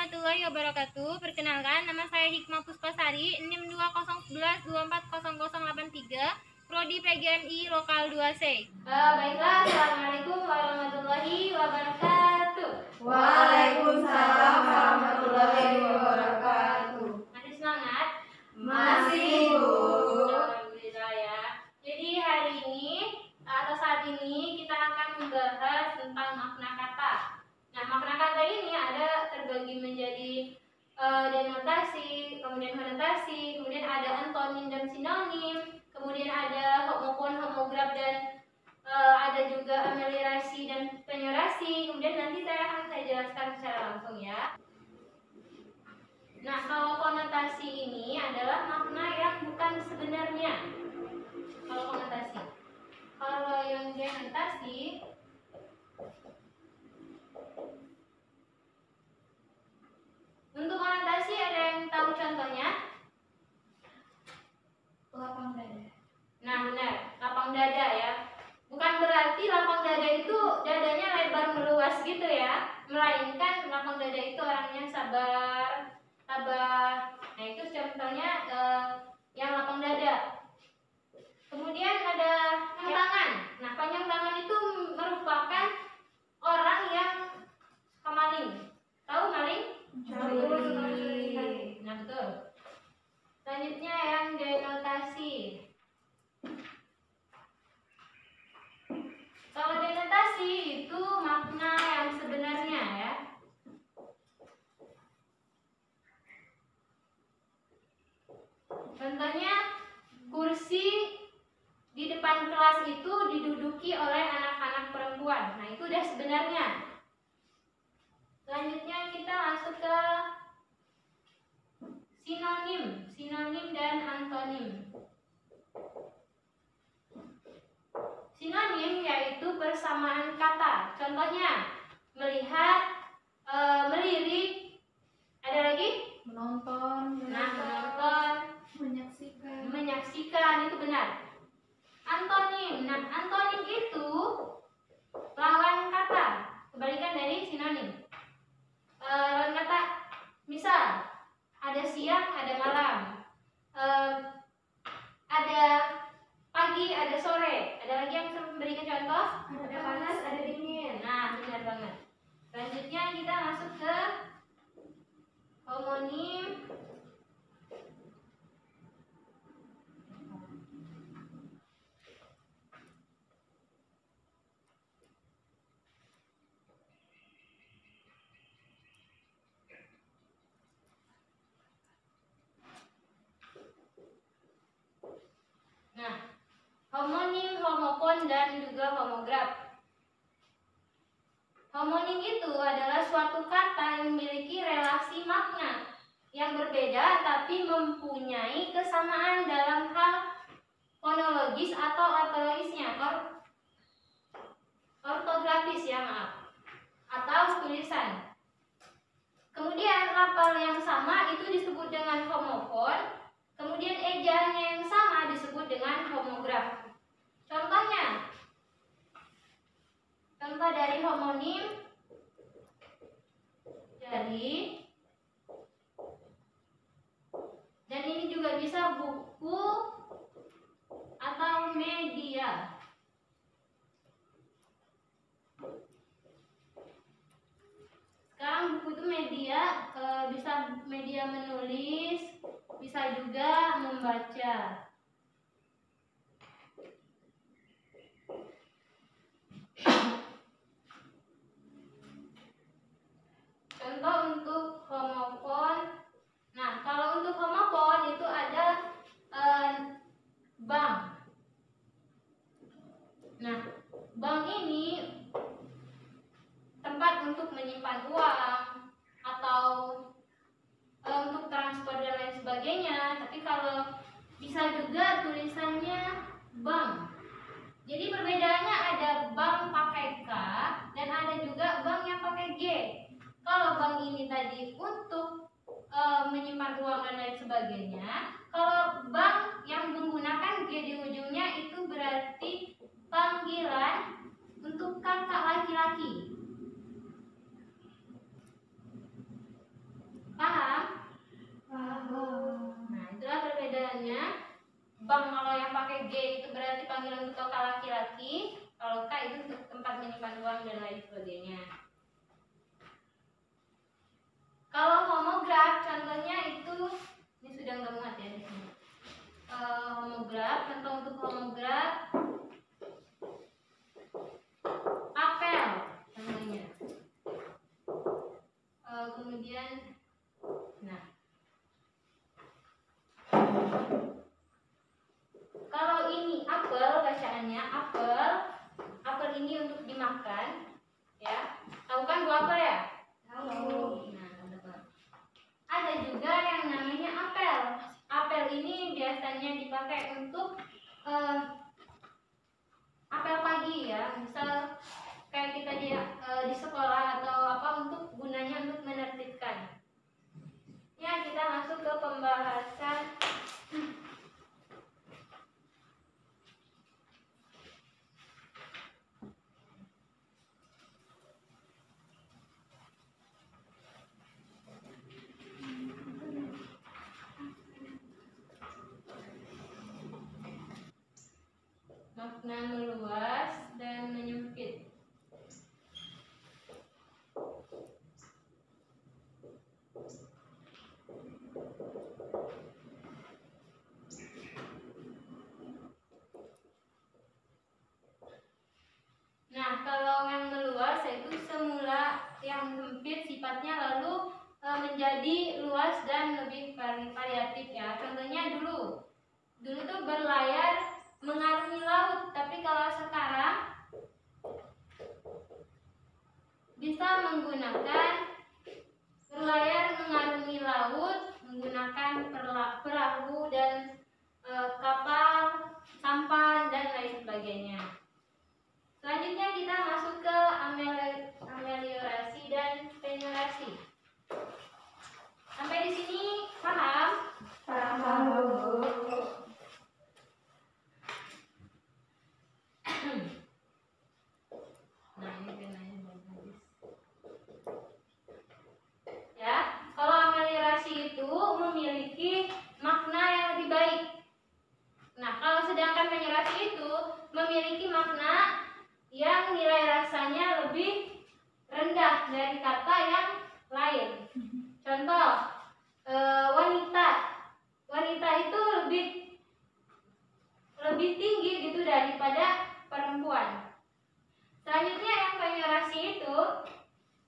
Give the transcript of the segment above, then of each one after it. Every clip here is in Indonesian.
warahmatullahi wabarakatuh. Perkenalkan, nama saya Hikmah Puspasari, NIM 202140083, Prodi PGMI Lokal 2C. Baiklah, Assalamualaikum warahmatullahi wabarakatuh. Waalaikumsalam warahmatullahi wabarakatuh. Masih semangat? Masih, Bu. Alhamdulillah ya. Jadi hari ini atau saat ini kita akan membahas tentang makna kata. Nah, makna kata ini ada terbagi menjadi denotasi, kemudian konotasi, kemudian ada antonim dan sinonim, kemudian ada homofon, homograf, dan ada juga amelierasi dan penyorasi. Kemudian nanti saya jelaskan secara langsung ya. Nah, kalau konotasi ini adalah makna yang bukan sebenarnya. Kalau konotasi, kalau yang denotasi, untuk konotasi ada yang tahu contohnya? Lapang dada. Nah, benar, lapang dada ya. Bukan berarti lapang dada itu dadanya lebar meluas gitu ya, melainkan lapang dada itu orangnya sabar, tabah. Nah, itu contohnya yang lapang dada. Kemudian ada panjang tangan. Nah, panjang tangan itu merupakan orang yang suka maling. Tahu maling? Mencuri. Nah, betul. Selanjutnya yang denotasi. Kalau denotasi itu makna yang sebenarnya ya. Contohnya, kursi di depan kelas itu diduduki oleh anak-anak perempuan. Nah, itu udah sebenarnya. Selanjutnya kita masuk ke sinonim dan antonim. Sinonim yaitu persamaan kata. Contohnya, melihat, melirik, ada lagi? Menonton. Nah, menonton, menyaksikan, itu benar. Antonim. Nah, antonim itu lawan kata, kebalikan dari sinonim. Lawan kata, misal ada siang, ada malam, ada pagi, ada sore. Ada lagi yang memberikan contoh? Ada panas, ada dingin. Nah, benar banget. Selanjutnya kita masuk ke homonim. Nah, homonim, homofon, dan juga homograf. Homonim itu adalah suatu kata yang memiliki relasi makna yang berbeda tapi mempunyai kesamaan dalam hal fonologis atau ortologisnya, ortografis ya, maaf, atau tulisan. Kemudian lafal yang sama itu disebut dengan homofon, kemudian ejaannya yang sama disebut dengan homograf. Contohnya, contoh dari homonim, dari, dan ini juga bisa buku atau media. Sekarang buku itu media, bisa media menulis, bisa juga membaca. Contoh untuk homofon. Nah, kalau untuk homofon itu ada bank. Nah, bank ini tempat untuk menyimpan uang atau untuk transfer dan lain sebagainya. Tapi kalau bisa juga tulisannya bank. Jadi perbedaannya ada bank pakai K dan ada juga bank yang pakai G. Kalau bank ini tadi untuk menyimpan uang dan lain sebagainya. Kalau bank yang menggunakan G di ujungnya itu berarti panggilan untuk kakak laki-laki. bang, kalau yang pakai G itu berarti panggilan untuk kakak laki-laki, kalau K itu untuk tempat menyimpan uang dan lain sebagainya. Kalau homograf contohnya itu, ini sudah nggak muat ya di sini. Homograf, contoh untuk homograf, apel contohnya. Kemudian, nah, kalau ini apel bacaannya apel, apel ini untuk dimakan, ya. Tahu kan buah apel ya? Tahu. Nah, ada juga yang namanya apel. Apel ini biasanya dipakai untuk apel pagi ya, misal kayak kita di sekolah atau apa, untuk gunanya untuk menertibkan. Ya, kita masuk ke pembahasan makna meluas dan menyempit. Nah, kalau yang meluas yaitu semula yang sempit sifatnya lalu menjadi luas dan lebih variatif ya. Contohnya dulu tuh berlayar mengarungi laut, tapi kalau sekarang bisa menggunakan berlayar mengarungi laut menggunakan perahu dan kapal, sampan dan lain sebagainya. Selanjutnya kita masuk ke ameliorasi dan penyelesaian. Sampai di sini paham? Paham, Bu. Nah, ini penanya belum habis. Ya, kalau ameliorasi itu memiliki makna yang lebih baik. Nah, kalau sedangkan penyelesaian itu memiliki makna yang nilai rasanya lebih rendah dari kata yang lain. Contoh, wanita. Wanita itu lebih tinggi gitu daripada perempuan. Selanjutnya yang penyelesaian itu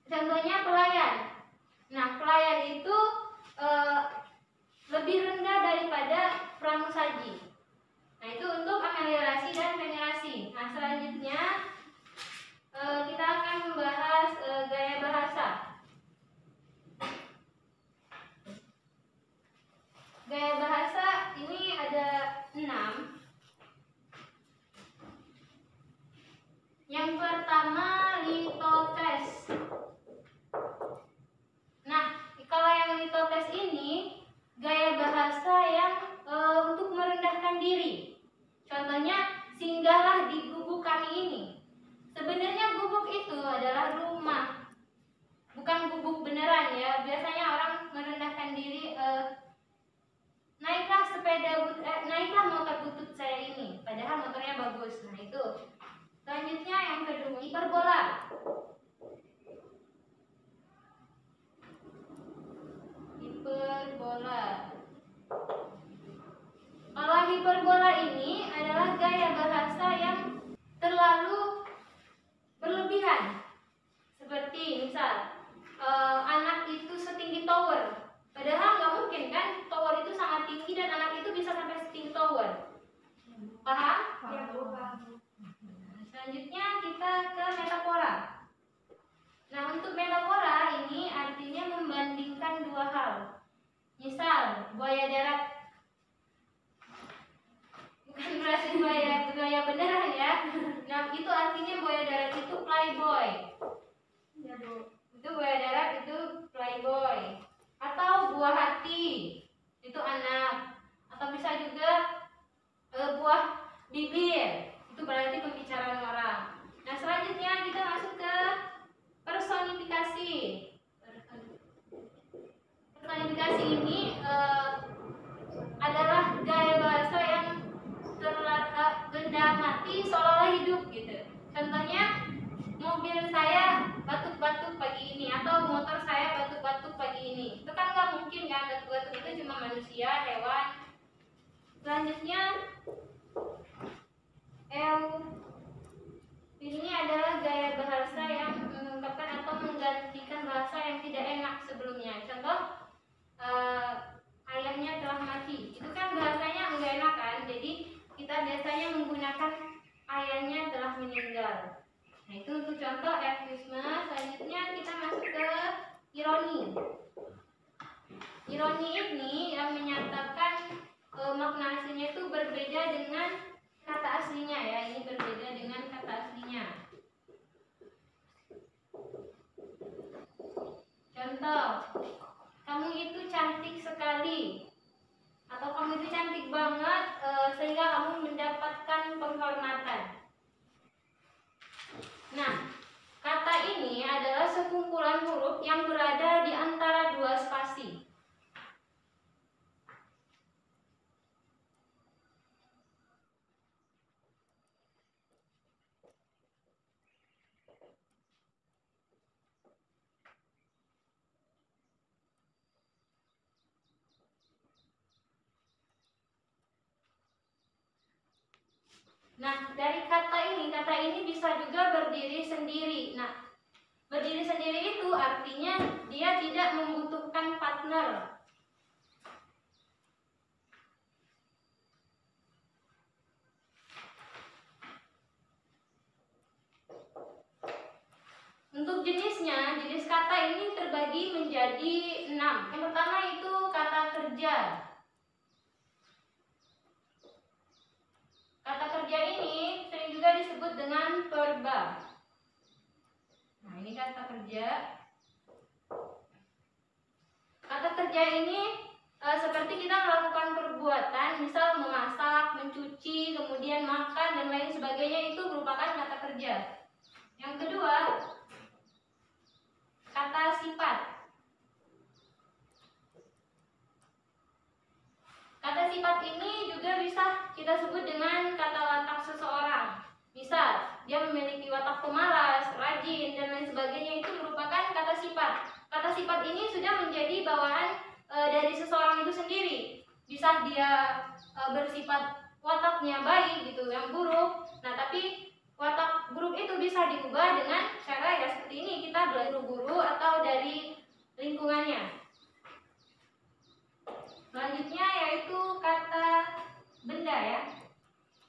contohnya pelayan. Nah, pelayan itu lebih rendah daripada pramusaji. Nah, itu untuk ameliorasi dan penyelesaian. Nah, selanjutnya kita akan membahas gaya bahasa. Gaya bahasa ini ada 6. Yang pertama litotes. Nah, kalau yang litotes ini gaya bahasa yang untuk merendahkan diri. Contohnya, singgahlah di gubuk kami ini. Sebenarnya gubuk itu adalah rumah, bukan gubuk beneran ya. Biasanya orang merendahkan diri, naiklah motor butut saya ini, padahal motornya bagus. Nah, itu. Selanjutnya yang kedua, hiperbola. Hiperbola. Kalau hiperbola ini adalah gaya bahasa yang terlalu berlebihan. Seperti misal anak itu setinggi tower. Padahal nggak mungkin kan, tower itu sangat tinggi dan anak itu bisa sampai setinggi tower. Paham? Ya, Bu. Paham. Selanjutnya kita ke metafora. Nah, untuk metafora ini artinya membandingkan dua hal. Misal, buaya darat. Bukan berarti buaya beneran ya. Nah, itu artinya buaya darat itu playboy. Ya, Bu. Itu buaya darat itu playboy. Atau buah hati, itu anak. Atau bisa juga buah bibir, itu berarti pembicaraan orang. Nah, selanjutnya kita masuk ke personifikasi. Personifikasi ini adalah gaya bahasa yang manusia, hewan. Selanjutnya ini adalah gaya bahasa yang mengungkapkan atau menggantikan bahasa yang tidak enak sebelumnya. Contoh, ayahnya telah mati. Itu kan bahasanya enggak enak kan? Jadi kita biasanya menggunakan ayahnya telah meninggal. Nah, itu untuk contoh eufemisme. Selanjutnya kita masuk ke ironi. Ironi ini yang menyatakan makna aslinya itu berbeda dengan kata aslinya ya. Ini berbeda dengan kata aslinya. Contoh, kamu itu cantik sekali, atau kamu itu cantik banget sehingga kamu mendapatkan penghormatan. Nah, kata ini adalah sekumpulan huruf yang berada di antara dua spasi. Nah, dari kata ini bisa juga berdiri sendiri. Nah, berdiri sendiri itu artinya dia tidak membutuhkan partner. Untuk jenisnya, jenis kata ini terbagi menjadi 6. Yang pertama itu kata kerja. Kata kerja ini sering juga disebut dengan verba. Nah, ini kata kerja. Kata kerja ini seperti kita melakukan perbuatan, misal memasak, mencuci, kemudian makan, dan lain sebagainya, itu merupakan kata kerja. Yang kedua, kata sifat. Kata sifat ini juga bisa kita sebut dengan kata watak seseorang. Misal, dia memiliki watak pemalas, rajin, dan lain sebagainya, itu merupakan kata sifat. Kata sifat ini sudah menjadi bawaan dari seseorang itu sendiri. Bisa dia bersifat wataknya baik gitu, yang buruk. Nah, tapi watak buruk itu bisa diubah dengan cara ya seperti ini, kita belajar guru atau dari lingkungannya. Selanjutnya yaitu kata benda ya.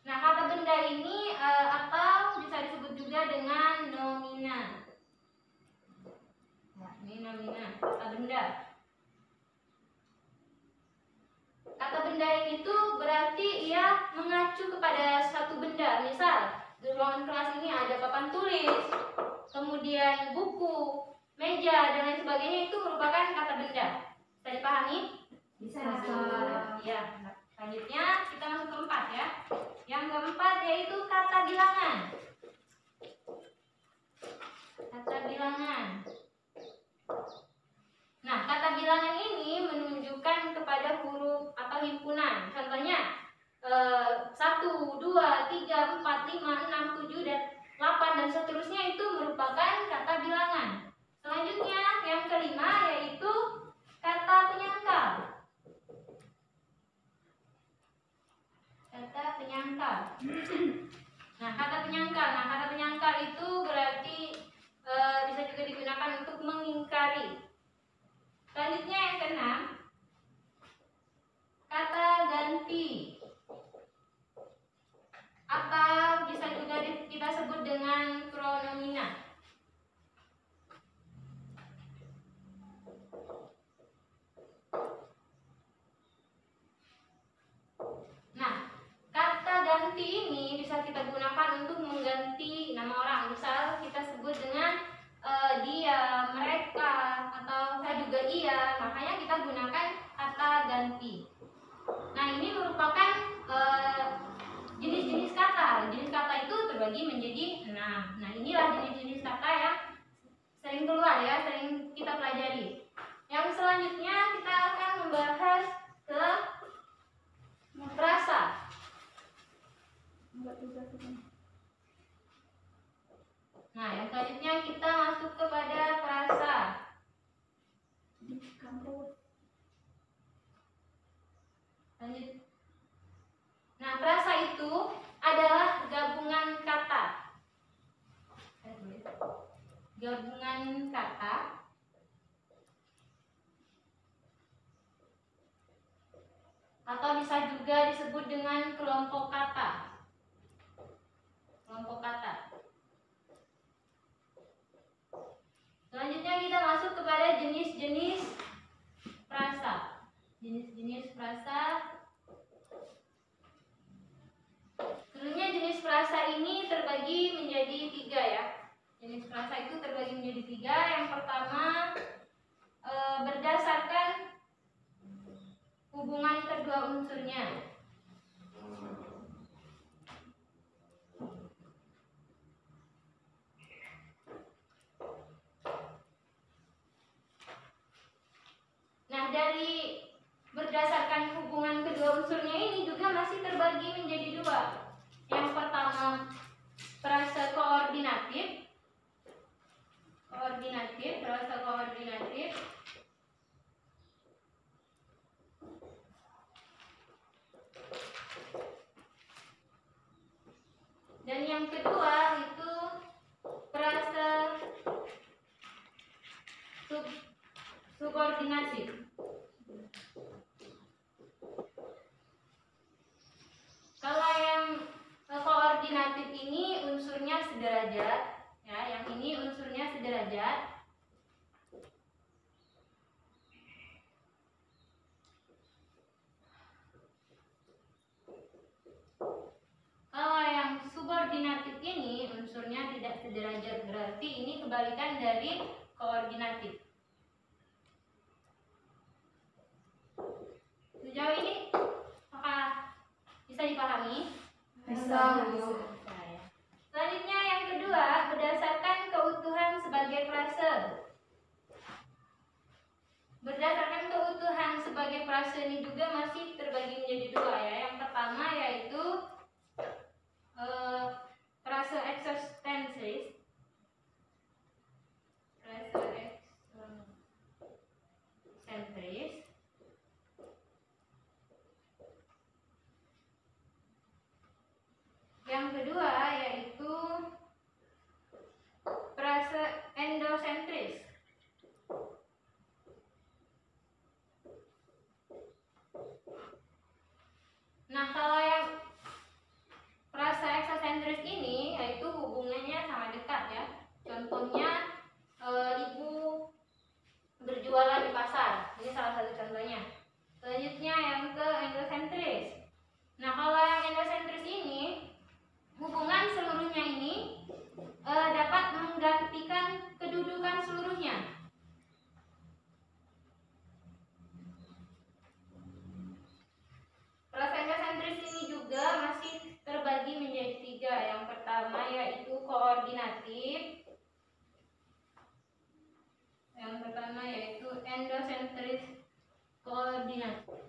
Nah, kata benda ini atau bisa disebut juga dengan nomina. Nah, ini nomina, kata benda. Kata benda itu berarti ia mengacu kepada satu benda. Misal, di ruangan kelas ini ada papan tulis, kemudian buku, meja, dan lain sebagainya, itu merupakan kata benda. Bisa dipahami? Bisa. Ya. Selanjutnya kita masuk ke 4 ya. Yang keempat yaitu kata bilangan. Kata bilangan. Nah, kata bilangan ini menunjukkan kepada huruf atau himpunan. Contohnya 1, 2, 3, 4, 5, 6, 7, dan 8 dan seterusnya, itu merupakan kata bilangan. Selanjutnya yang kelima yaitu kata penyangkal. Kata penyangkal. Nah, kata penyangkal itu berarti bisa juga digunakan untuk mengingkari. Selanjutnya yang keenam, kata ganti, atau bisa juga kita sebut dengan pronomina. Nah, kata ganti ini bisa kita gunakan untuk mengganti nama orang. Misal kita sebut dengan dia, mereka, atau saya juga ia. Makanya kita gunakan kata ganti. Nah, ini merupakan jenis-jenis kata. Jenis kata itu terbagi menjadi 6. Nah, inilah jenis-jenis kata yang sering keluar ya, sering kita pelajari. Yang selanjutnya kita akan membahas ke frasa. Nah, yang selanjutnya kita masuk kepada frasa. Lanjut. Nah, frasa itu adalah gabungan kata. Gabungan kata atau bisa juga disebut dengan kelompok kata. Kelompok kata. Selanjutnya kita masuk kepada jenis-jenis frasa. Jenis-jenis frasa. Sebenarnya jenis frasa ini terbagi menjadi 3 ya. Jenis frasa itu terbagi menjadi 3. Yang pertama berdasarkan hubungan kedua unsurnya. Nah, dari berdasarkan hubungan kedua unsurnya ini juga masih terbagi menjadi 2. Yang pertama frasa koordinatif. Frasa koordinatif. Dan yang kedua itu frasa subordinatif. Kalau yang koordinatif ini unsurnya sederajat, ya, yang ini unsurnya sederajat. Kalau yang subordinatif ini unsurnya tidak sederajat, berarti ini kebalikan dari koordinatif. Sejauh ini apakah bisa dipahami? Bisa, Bu. Selanjutnya yang kedua, berdasarkan keutuhan sebagai frase. Berdasarkan keutuhan sebagai frase ini juga masih terbagi menjadi 2 ya. Yang pertama yaitu frase existentialis. Yang kedua yaitu frase endosentris. Nah, kalau yang frasa eksosentris ini yaitu hubungannya sangat dekat ya. Contohnya ibu berjualan di pasar. Ini salah satu contohnya. Selanjutnya yang ke endosentris. Nah, kalau yang endosentris ini hubungan seluruhnya ini dapat menggantikan kedudukan seluruhnya. Frasa endosentris ini juga masih terbagi menjadi 3. Yang pertama yaitu koordinatif. Yang pertama yaitu endosentris koordinatif.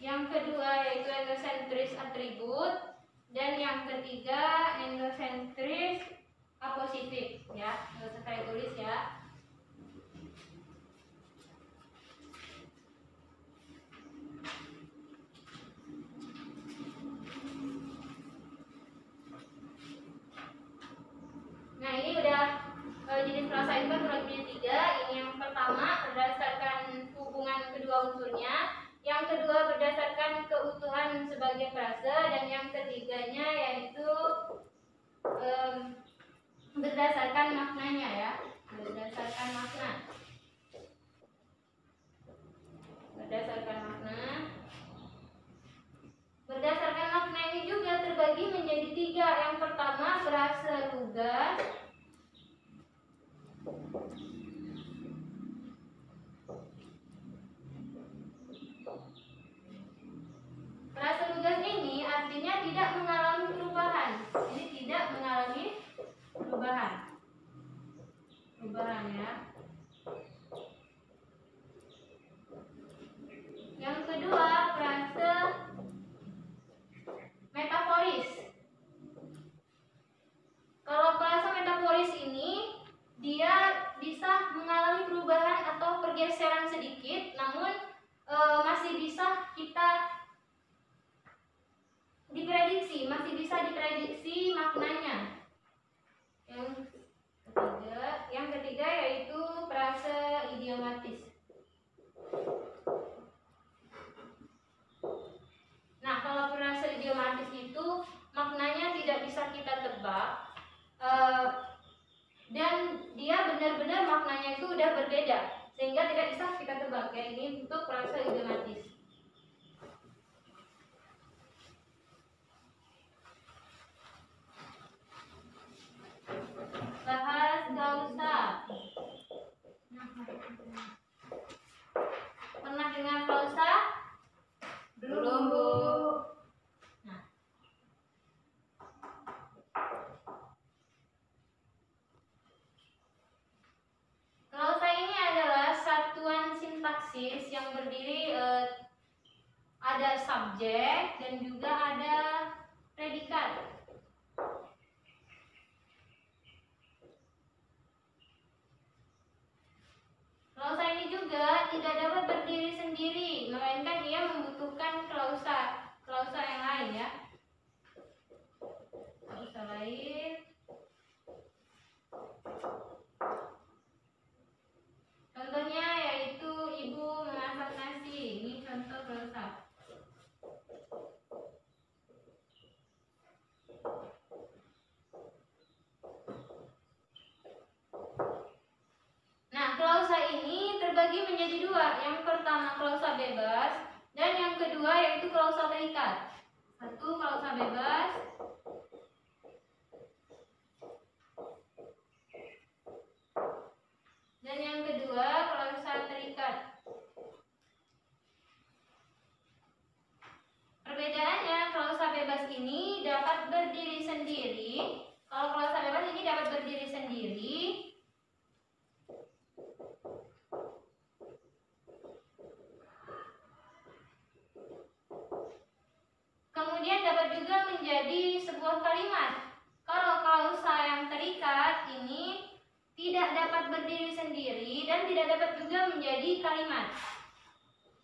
Yang kedua yaitu endosentris atribut. Dan yang ketiga endosentris apositif ya. Nggak usah saya tulis ya. Nah, ini udah jenis frasa itu kan terbagi menjadi 3. Ini yang pertama berdasarkan hubungan kedua unsurnya. Yang kedua berdasarkan keutuhan sebagai frase, dan yang ketiganya yaitu berdasarkan maknanya ya, berdasarkan makna. Berdasarkan makna. Berdasarkan makna ini juga terbagi menjadi 3. Yang pertama frase lugas. Frase lugas ini artinya tidak mengalami perubahan. Ini tidak mengalami perubahan. Perubahan ya. Yang kedua, frase metaforis. Kalau frase metaforis ini dia bisa mengalami perubahan atau pergeseran sedikit, namun masih bisa kita diprediksi maknanya. Yang ketiga yaitu frase idiomatis. Nah, kalau frase idiomatis itu maknanya tidak bisa kita tebak, dan dia benar-benar maknanya itu udah berbeda sehingga tidak bisa kita tebak. Kayak ini untuk frase idiomatis. Bahas klausa. Pernah dengar klausa? Belum, Bu. Nah, klausa ini adalah satuan sintaksis yang berdiri ada subjek dan juga ada predikat. Klausa ini juga tidak dapat berdiri sendiri, melainkan ia membutuhkan klausa yang lain ya. Klausa lain. Contohnya yaitu ibu memasak nasi. Ini contoh klausa. Nah, klausa ini terbagi menjadi dua. Yang pertama klausa bebas dan yang kedua yaitu klausa terikat. Satu klausa bebas, dan yang kedua klausa terikat. Perbedaannya, klausa bebas ini dapat berdiri sendiri. Kalau klausa bebas ini dapat berdiri sendiri, kemudian dapat juga menjadi sebuah kalimat. Kalau klausa yang terikat ini tidak dapat berdiri sendiri dan tidak dapat juga menjadi kalimat.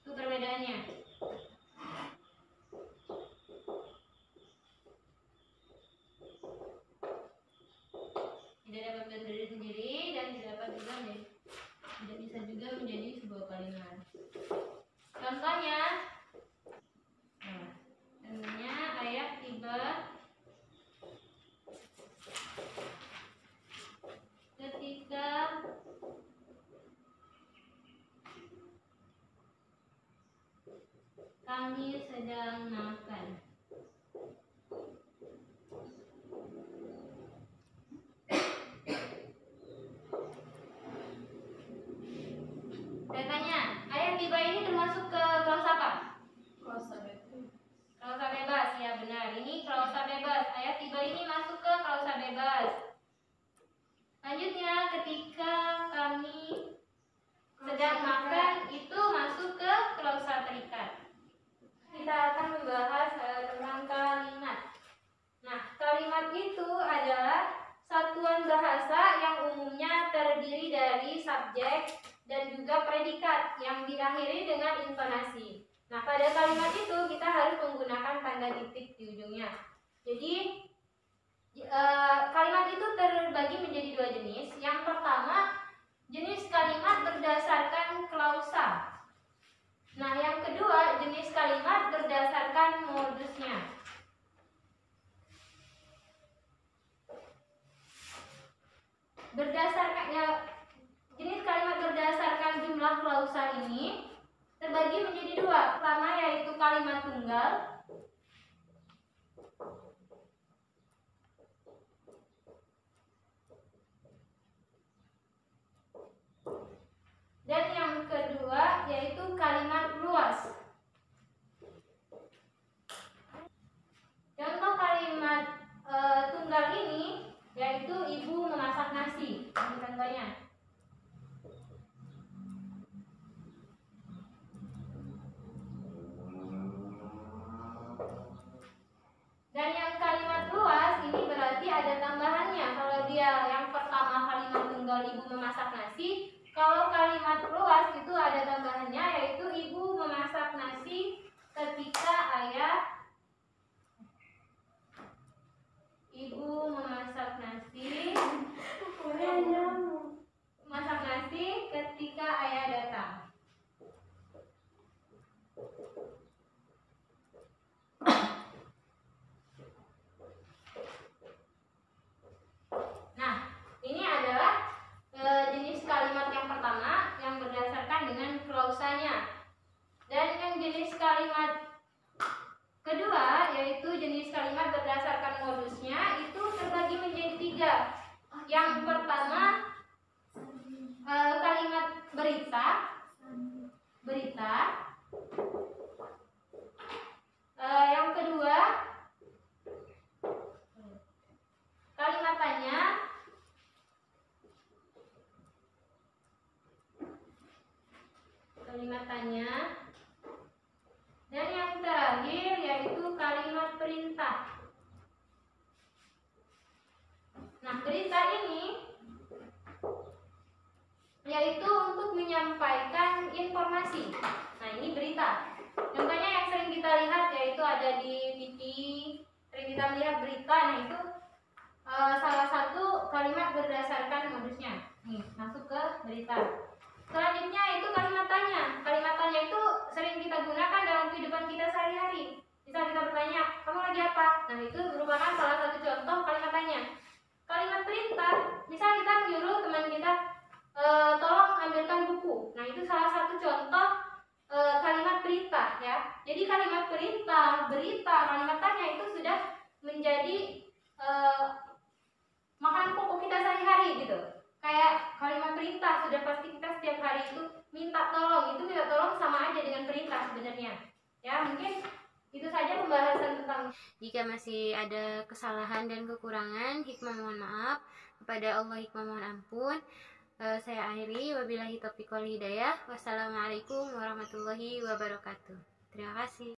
Itu perbedaannya. Tidak dapat berdiri sendiri dan tidak bisa juga menjadi sebuah kalimat. Contohnya, ayah tiba ketika kami sedang makan. Datanya, ayah tiba ini termasuk ke klausa apa? Klausa bebas. Klausa bebas, ya benar. Ini klausa bebas. Ayah tiba ini masuk ke klausa bebas. Selanjutnya, ketika kami sedang makan itu masuk ke klausa terikat. Kita akan membahas tentang kalimat. Nah, kalimat itu adalah satuan bahasa yang umumnya terdiri dari subjek dan juga predikat yang diakhiri dengan intonasi. Nah, pada kalimat itu kita harus menggunakan tanda titik di ujungnya. Jadi, kalimat itu terbagi menjadi dua jenis. Yang pertama, jenis kalimat berdasarkan klausa. Nah, yang kedua, jenis kalimat berdasarkan modusnya. Jenis kalimat berdasarkan jumlah klausa ini terbagi menjadi dua. Pertama yaitu kalimat tunggal. Dan yang kedua yaitu kalimat luas. Contoh kalimat tunggal ini yaitu ibu memasak nasi. Ini contohnya. Dan yang kalimat luas ini berarti ada tambahannya. Kalau dia yang pertama kalimat tunggal ibu memasak nasi, kalau kalimat luas itu ada tambahannya yaitu ibu memasak Yang pertama kalimat berita. Yang kedua kalimat tanya. Dan yang terakhir yaitu kalimat perintah. Nah, berita ini yaitu untuk menyampaikan informasi. Nah, ini berita. Contohnya yang sering kita lihat yaitu ada di TV, sering kita melihat berita. Nah, itu salah satu kalimat berdasarkan modusnya. Nih, masuk ke berita. Selanjutnya itu kalimat tanya. Kalimat tanya itu sering kita gunakan dalam kehidupan kita sehari-hari. Misal kita bertanya, kamu lagi apa? Nah, itu merupakan salah satu contoh kalimat tanya. Kalimat perintah, misal kita menyuruh teman kita, tolong ambilkan buku. Nah, itu salah satu contoh kalimat perintah ya. Jadi kalimat perintah, berita, kalimat tanya itu sudah menjadi makanan pokok kita sehari-hari gitu. Kayak kalimat perintah sudah pasti kita setiap hari itu minta tolong. Itu minta tolong sama aja dengan perintah sebenarnya. Ya, mungkin itu saja pembahasan tentang. Jika masih ada kesalahan dan kekurangan, hikmah mohon maaf. Kepada Allah hikmah mohon ampun. Saya akhiri, wabillahi taufiq wal hidayah. Wassalamualaikum warahmatullahi wabarakatuh. Terima kasih.